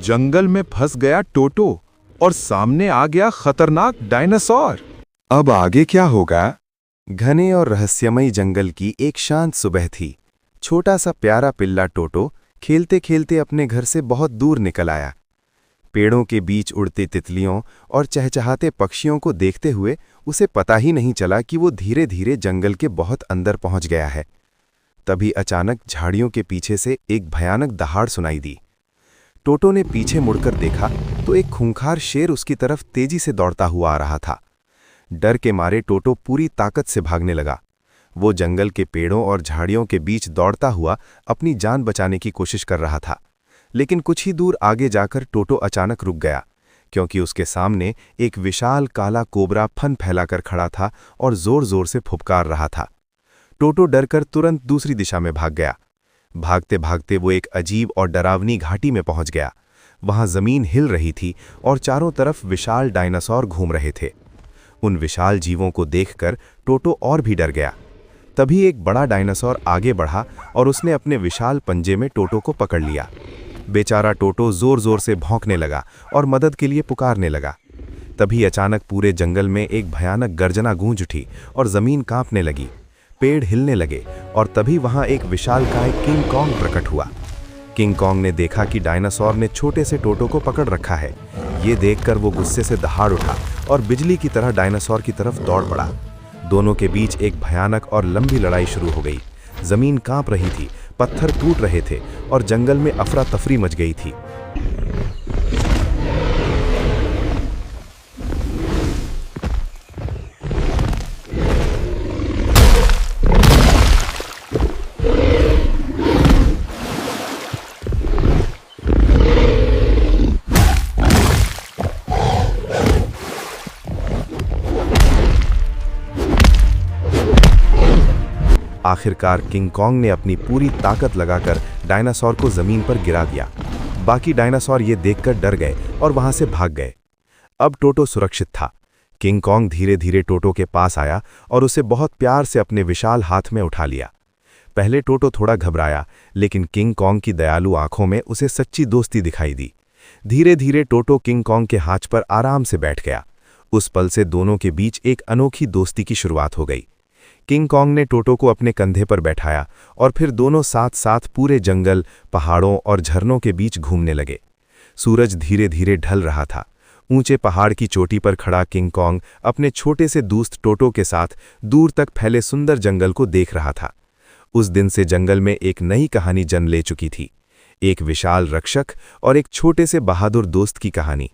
जंगल में फंस गया टोटो और सामने आ गया खतरनाक डायनासोर। अब आगे क्या होगा? घने और रहस्यमयी जंगल की एक शांत सुबह थी। छोटा सा प्यारा पिल्ला टोटो खेलते खेलते अपने घर से बहुत दूर निकल आया। पेड़ों के बीच उड़ते तितलियों और चहचहाते पक्षियों को देखते हुए उसे पता ही नहीं चला कि वो धीरे धीरे जंगल के बहुत अंदर पहुंच गया है। तभी अचानक झाड़ियों के पीछे से एक भयानक दहाड़ सुनाई दी। टोटो ने पीछे मुड़कर देखा तो एक खूंखार शेर उसकी तरफ तेजी से दौड़ता हुआ आ रहा था। डर के मारे टोटो पूरी ताकत से भागने लगा। वो जंगल के पेड़ों और झाड़ियों के बीच दौड़ता हुआ अपनी जान बचाने की कोशिश कर रहा था, लेकिन कुछ ही दूर आगे जाकर टोटो अचानक रुक गया, क्योंकि उसके सामने एक विशाल काला कोबरा फन फैलाकर खड़ा था और जोर जोर से फुफकार रहा था। टोटो डरकर तुरंत दूसरी दिशा में भाग गया। भागते भागते वो एक अजीब और डरावनी घाटी में पहुंच गया। वहां जमीन हिल रही थी और चारों तरफ विशाल डायनासोर घूम रहे थे। उन विशाल जीवों को देखकर टोटो और भी डर गया। तभी एक बड़ा डायनासोर आगे बढ़ा और उसने अपने विशाल पंजे में टोटो को पकड़ लिया। बेचारा टोटो जोर जोर से भौंकने लगा और मदद के लिए पुकारने लगा। तभी अचानक पूरे जंगल में एक भयानक गर्जना गूंज उठी और जमीन कांपने लगी। पेड़ हिलने लगे और तभी वहां एक विशालकाय किंग कॉन्ग प्रकट हुआ। किंग कॉन्ग ने देखा कि डायनासोर ने छोटे से टोटो को पकड़ रखा है। ये देखकर वो गुस्से से दहाड़ उठा और बिजली की तरह डायनासोर की तरफ दौड़ पड़ा। दोनों के बीच एक भयानक और लंबी लड़ाई शुरू हो गई। जमीन कांप रही थी, पत्थर टूट रहे थे और जंगल में अफरा तफरी मच गई थी। आखिरकार किंग कॉन्ग ने अपनी पूरी ताकत लगाकर डायनासोर को जमीन पर गिरा दिया। बाकी डायनासोर ये देखकर डर गए और वहां से भाग गए। अब टोटो सुरक्षित था। किंग कॉन्ग धीरे धीरे टोटो के पास आया और उसे बहुत प्यार से अपने विशाल हाथ में उठा लिया। पहले टोटो थोड़ा घबराया, लेकिन किंग कॉन्ग की दयालु आंखों में उसे सच्ची दोस्ती दिखाई दी। धीरे धीरे टोटो किंग कॉन्ग के हाथ पर आराम से बैठ गया। उस पल से दोनों के बीच एक अनोखी दोस्ती की शुरुआत हो गई। किंग कॉन्ग ने टोटो को अपने कंधे पर बैठाया और फिर दोनों साथ साथ पूरे जंगल, पहाड़ों और झरनों के बीच घूमने लगे। सूरज धीरे धीरे ढल रहा था। ऊंचे पहाड़ की चोटी पर खड़ा किंग कॉन्ग अपने छोटे से दोस्त टोटो के साथ दूर तक फैले सुंदर जंगल को देख रहा था। उस दिन से जंगल में एक नई कहानी जन्म ले चुकी थी। एक विशाल रक्षक और एक छोटे से बहादुर दोस्त की कहानी।